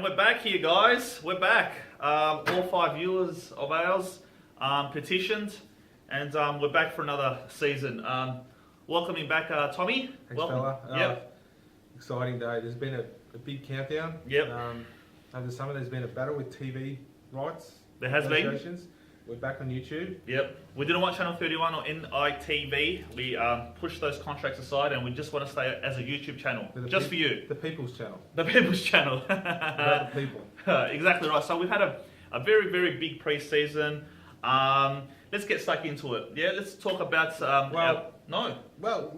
we're back here, guys. We're back. All 5 viewers of ours petitioned, and we're back for another season. Welcoming back Tommy. Thanks, Welcome. fella. Yep. Exciting day. There's been a big countdown. Yep. Over the summer, there's been a battle with TV rights. There has been. Negotiations. We're back on YouTube. Yep. We didn't want Channel 31 or NITV. We pushed those contracts aside, and we just want to stay as a YouTube channel, just for you. The People's Channel. The People's Channel. About the people. Exactly right. So we've had a very, very big pre-season. Let's get stuck into it. Yeah, let's talk about... Well,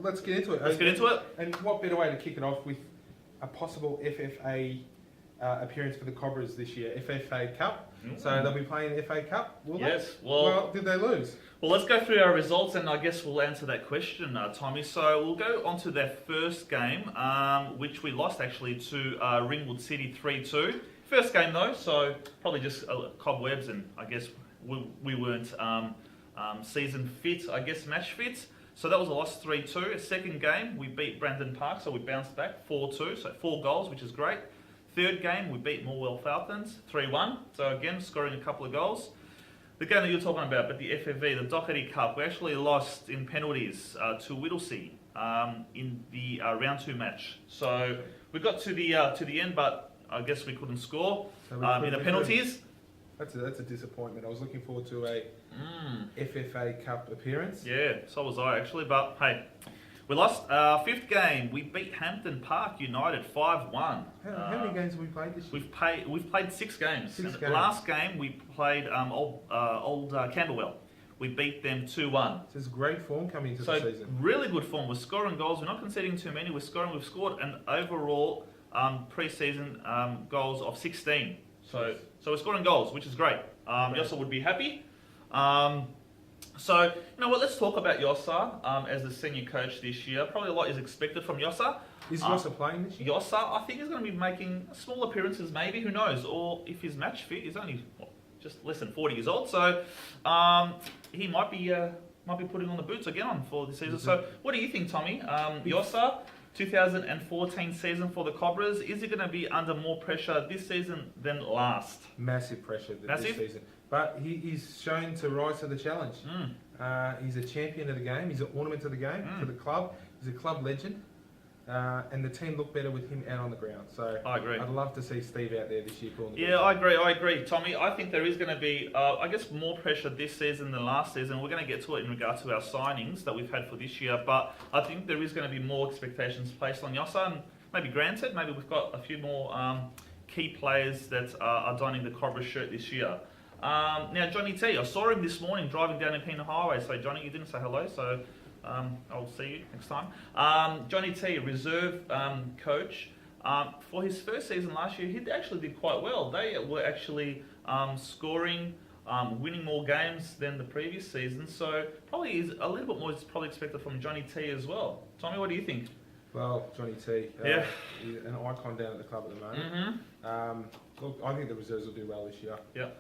let's get into it. Let's get into it. And what better way to kick it off with a possible FFA appearance for the Cobras this year, FFA Cup. So they'll be playing the FA Cup, will they? Yes. Well, did they lose? Well, let's go through our results, and I guess we'll answer that question, Tommy. So we'll go on to their first game, which we lost actually to Ringwood City 3-2. First game though, so probably just cobwebs, and I guess we weren't season fit, I guess match fit. So that was a loss 3-2. Second game, we beat Brandon Park, so we bounced back 4-2, so 4 goals, which is great. Third game, we beat Morwell Falcons 3-1, so again, scoring a couple of goals. The game that you're talking about, but the FFV, the Doherty Cup, we actually lost in penalties to Whittlesea in the round 2 match. So we got to the end, but I guess we couldn't score in the penalties. That's a disappointment. I was looking forward to a FFA Cup appearance. Yeah, so was I actually, but hey. We lost fifth game. We beat Hampton Park United 5-1. How many games have we played this year? We've played 6 games. Six and games. Last game we played old Camberwell. We beat them 2-1. So there's great form coming into the season. Really good form. We're scoring goals. We're not conceding too many. We've scored an overall pre-season goals of 16. So we're scoring goals, which is great. Yossa would be happy. So, you know what, let's talk about Yossa as the senior coach this year. Probably a lot is expected from Yossa. Is Yossa playing this year? Yossa, I think he's going to be making small appearances maybe, who knows. Or if he's match fit, he's only just less than 40 years old. So he might be putting on the boots again for the season. So what do you think, Tommy? Yossa, 2014 season for the Cobras. Is he going to be under more pressure this season than last? Massive pressure this season. But he's shown to rise to the challenge. He's a champion of the game. He's an ornament to the game, to the club. He's a club legend. And the team look better with him out on the ground. So I agree. I'd love to see Steve out there this year. Yeah, I agree, Tommy. I think there is going to be, I guess, more pressure this season than last season. We're going to get to it in regard to our signings that we've had for this year. But I think there is going to be more expectations placed on Yossa. And maybe granted, maybe we've got a few more key players that are donning the Cobra shirt this year. Now, Johnny T, I saw him this morning driving down Impina Highway. So, Johnny, you didn't say hello, so I'll see you next time. Johnny T, reserve coach. For his first season last year, he actually did quite well. They were actually scoring, winning more games than the previous season. So, probably is a little bit more is probably expected from Johnny T as well. Tommy, what do you think? Well, Johnny T, he's an icon down at the club at the moment. Look, I think the reserves will do well this year. Yeah.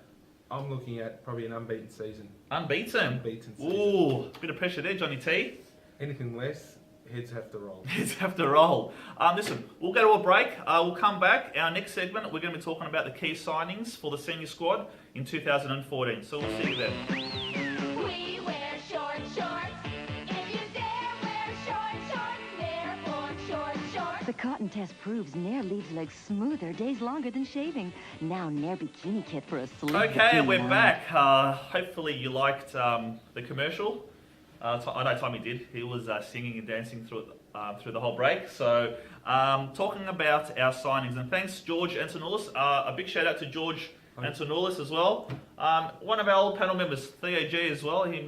I'm looking at probably an unbeaten season. Unbeaten season. Ooh, bit of pressure there, Johnny T. Anything less, heads have to roll. Heads have to roll. Listen, we'll go to a break. We'll come back. Our next segment, we're going to be talking about the key signings for the senior squad in 2014. So we'll see you then. We wear short shorts. If you dare wear short shorts, therefore short shorts. The cotton test proves Nair leaves legs smoother days longer than shaving. Now Nair Bikini Kit for a sleek Okay, bikini we're line. back. Hopefully you liked the commercial. I know Tommy did. He was singing and dancing through the whole break. So talking about our signings, and thanks George Antonoulis. A big shout out to George Antonoulis as well. One of our old panel members, Theo G as well. He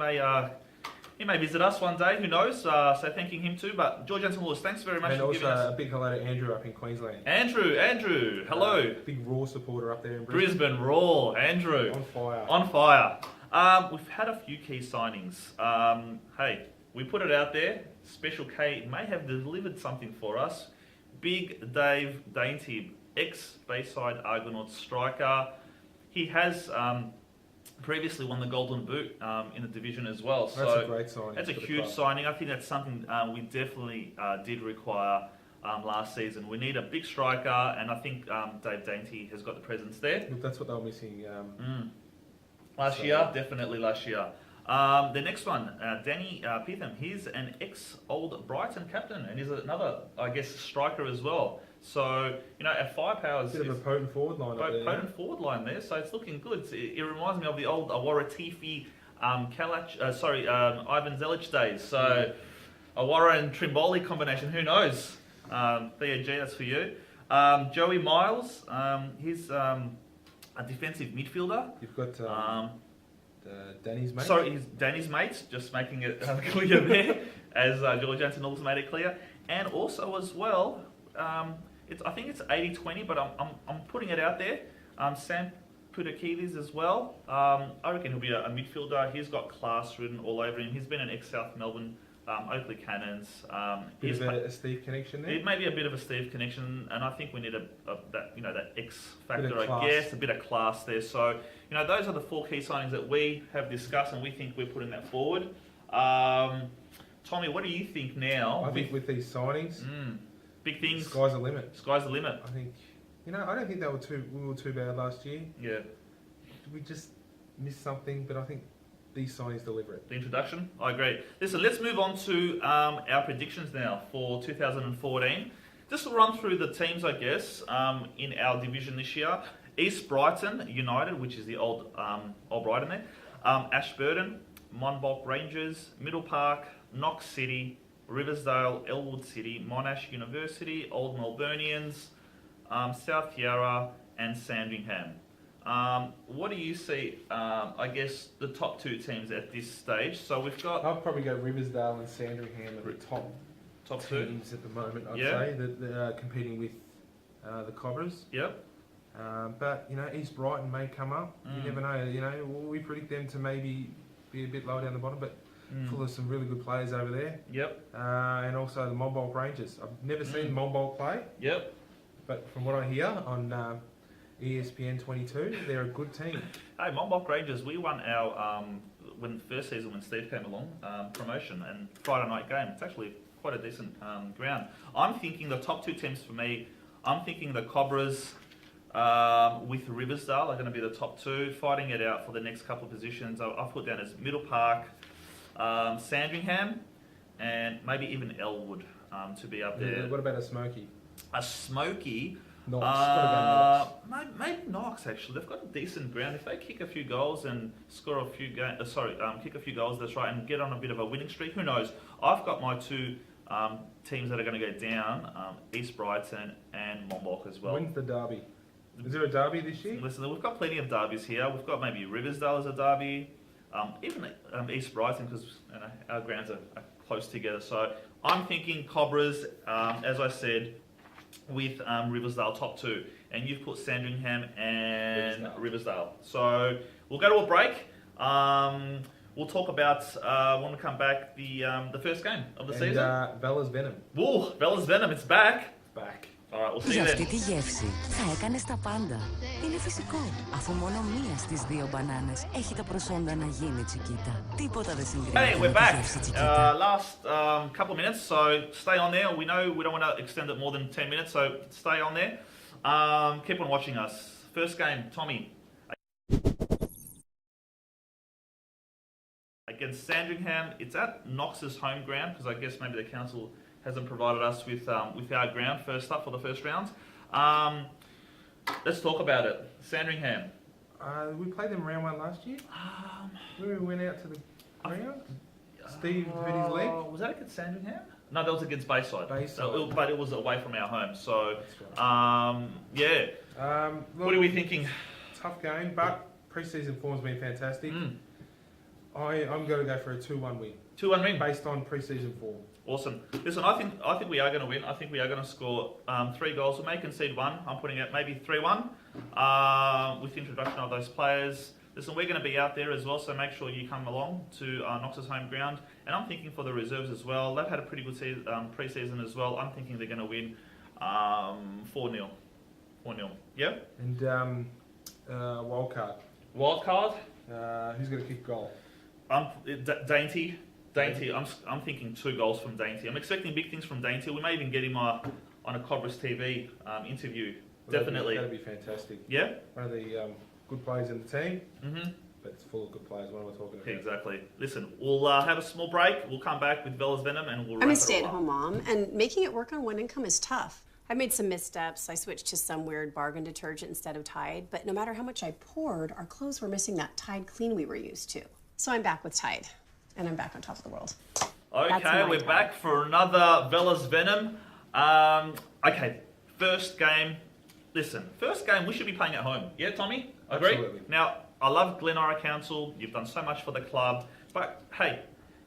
may visit us one day, who knows, so thanking him too. But George Antonoulis, thanks very much for giving us... And also a big hello to Andrew up in Queensland. Andrew, hello. Big Raw supporter up there in Brisbane Raw, Andrew. On fire. We've had a few key signings. Hey, we put it out there. Special K may have delivered something for us. Big Dave Dainty, ex-Bayside Argonauts striker. He has... previously won the Golden Boot in the division as well. So that's a great signing. That's a huge signing. I think that's something we definitely did require last season. We need a big striker, and I think Dave Dainty has got the presence there. Look, that's what they were missing. Last year, definitely last year. The next one, Danny Pitham. He's an ex-old Brighton captain, and he's another, I guess, striker as well. So, our firepower is... Bit of a potent forward line up there. Potent forward line there, so it's looking good. It reminds me of the old Awara Tifi, Ivan Zelic days. So, Awara and Trimboli combination, who knows? Theo G, that's for you. Joey Miles, he's a defensive midfielder. You've got Danny's mate. Sorry, he's Danny's mate, just making it clear there, as George Jansen also made it clear. And also as well, I think it's 80-20, but I'm putting it out there. Sam Pudakides as well. I reckon he'll be a midfielder. He's got class written all over him. He's been an ex-South Melbourne Oakley Cannons. Bit of a Steve connection there. It may be a bit of a Steve connection, and I think we need that X factor, I guess, a bit of class there. So, those are the 4 key signings that we have discussed, and we think we're putting that forward. Tommy, what do you think now? I think with these signings, big things. Sky's the limit. Sky's the limit. I think, I don't think we were too bad last year. Yeah. We just missed something, but I think these signings deliver it. The introduction? I agree. Listen, let's move on to our predictions now for 2014. Just to run through the teams, I guess, in our division this year. East Brighton United, which is the old Brighton there. Ashburton, Monbulk Rangers, Middle Park, Knox City, Riversdale, Elwood City, Monash University, Old Melburnians, South Yarra, and Sandringham. What do you see, I guess, the top 2 teams at this stage? So we've got... I'll probably go Riversdale and Sandringham at the top 2 teams at the moment, I'd say, that are competing with the Cobras. Yep. But, East Brighton may come up. You never know. We predict them to maybe be a bit lower down the bottom, but full of some really good players over there. Yep. And also the Monbulk Rangers. I've never seen Monbulk play. Yep. But from what I hear on ESPN 22, they're a good team. Hey, Monbulk Rangers, we won our first season when Steve came along, promotion and Friday night game. It's actually quite a decent ground. I'm thinking the top 2 teams for me. I'm thinking the Cobras with Riversdale are going to be the top 2, fighting it out for the next couple of positions. I've put down as Middle Park, Sandringham, and maybe even Elwood to be up there. What about a Smoky? A Smoky. Knox. Maybe Knox actually. They've got a decent ground. If they kick a few goals and score a few kick a few goals, that's right, and get on a bit of a winning streak. Who knows? I've got my 2 teams that are going to go down: East Brighton and Monbulk as well. When's the derby? Is there a derby this year? Listen, we've got plenty of derbies here. We've got maybe Riversdale as a derby, even East Brighton, because our grounds are close together. So I'm thinking Cobras, as I said, with Riversdale top 2, and you've put Sandringham and Riversdale. So we'll go to a break. We'll talk about when we come back the first game of the season. Bella's Venom. Whoa, Bella's Venom, it's back. It's back. All right, we'll see Για you then. αυτή τη γεύση θα έκανες τα πάντα. Είναι φυσικό, αφού μόνο μία στις 2 μπανάνες έχει τα προσόντα να γίνει τσικίτα. Τίποτα δεν συγκρίνεται Hey, με we're τη back. γεύση τσικίτα. Last couple of minutes, so stay on there. We know we don't want to extend it more than 10 minutes, so stay on there. Keep on watching us. First game, Tommy. Against Sandringham. It's at Knox's home ground, because I guess maybe the council hasn't provided us with our ground first up for the first round. Let's talk about it. Sandringham. We played them round 1 last year. When we went out to the ground, Steve hurt his leg. Was that against Sandringham? No, that was against Bayside. Bayside. But it was away from our home. So, That's right. yeah. Look, What are we thinking? Tough game, but pre-season form's been fantastic. I'm going to go for a 2-1 win. 2-1 win. Based on pre-season form. Awesome. Listen, I think we are going to win. I think we are going to score 3 goals. We may concede 1. I'm putting it maybe 3-1 with the introduction of those players. Listen, we're going to be out there as well, so make sure you come along to Knox's home ground. And I'm thinking for the reserves as well. They've had a pretty good pre-season as well. I'm thinking they're going to win 4-0. 4-0. Yep. And wild card. Wild card. Who's going to kick goal? Dainty. I'm thinking 2 goals from Dainty. I'm expecting big things from Dainty. We may even get him on a Cobras TV interview. Well, Definitely. That'd be fantastic. Yeah? One of the good players in the team, Mm-hmm. but it's full of good players. What am I talking about? Exactly. Listen, we'll have a small break. We'll come back with Bella's Venom and we'll wrap I'm a it all up. stay-at-home mom, and making it work on one income is tough. I made some missteps. I switched to some weird bargain detergent instead of Tide, but no matter how much I poured, our clothes were missing that Tide clean we were used to. So I'm back with Tide, and I'm back on top of the world. That's Okay, my we're Tide. back for another Bella's Venom. Okay, first game. Listen, first game we should be playing at home. Yeah, Tommy? Agree? Absolutely. Now, I love Glenora Council. You've done so much for the club. But hey,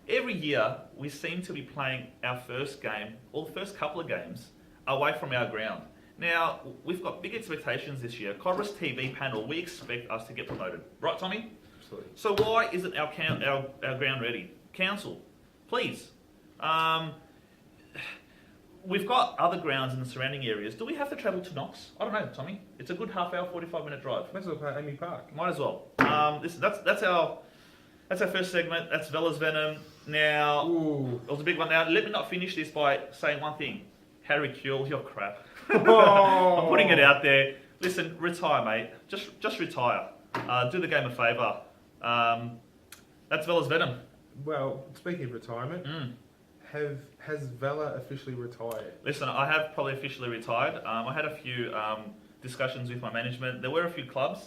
every year we seem to be playing our first game, or the first couple of games, away from our ground. Now, we've got big expectations this year. Cobras TV panel, we expect us to get promoted. Right, Tommy? Absolutely. So why isn't our ground ready? Council, please. We've got other grounds in the surrounding areas. Do we have to travel to Knox? I don't know, Tommy. It's a good half hour, 45-minute drive. Might as well play Amy Park. Might as well. Listen, that's our first segment. That's Bella's Venom. Now, Ooh. it was a big one. Now, let me not finish this by saying one thing. Harry Kuehl, you're crap. Oh. I'm putting it out there. Listen, retire, mate. Just retire. Do the game a favour. That's Bella's Venom. Well, speaking of retirement, has Vela officially retired? Listen, I have probably officially retired. I had a few discussions with my management. There were a few clubs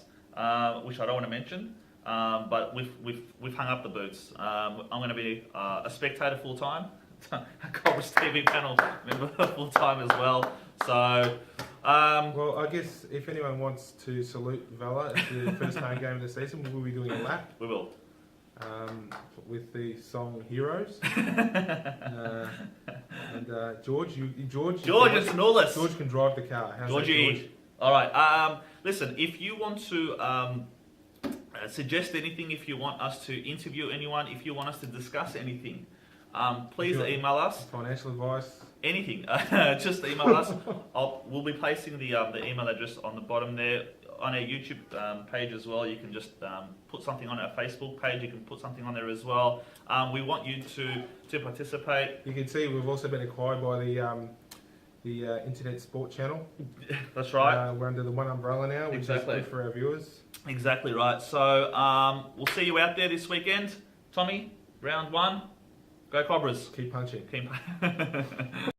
which I don't want to mention, but we've hung up the boots. I'm going to be a spectator full time, a Cobras TV panel member full time as well. So, Well, I guess if anyone wants to salute Vela at the first home game of the season, we'll be doing a lap we will. with the song Heroes. George, George and Snowless. George can drive the car. How's that, Georgie. George? All right. Listen, if you want to suggest anything, if you want us to interview anyone, if you want us to discuss anything, please Sure. email us. Financial advice. Anything. Just email us. We'll be placing the email address on the bottom there. On our YouTube page as well, you can just put something on our Facebook page. You can put something on there as well. We want you to participate. You can see we've also been acquired by the Internet Sport Channel. That's right. We're under the one umbrella now, which Exactly. is good for our viewers. Exactly right. So we'll see you out there this weekend. Tommy, round one. Go Cobras. Keep punching. Keep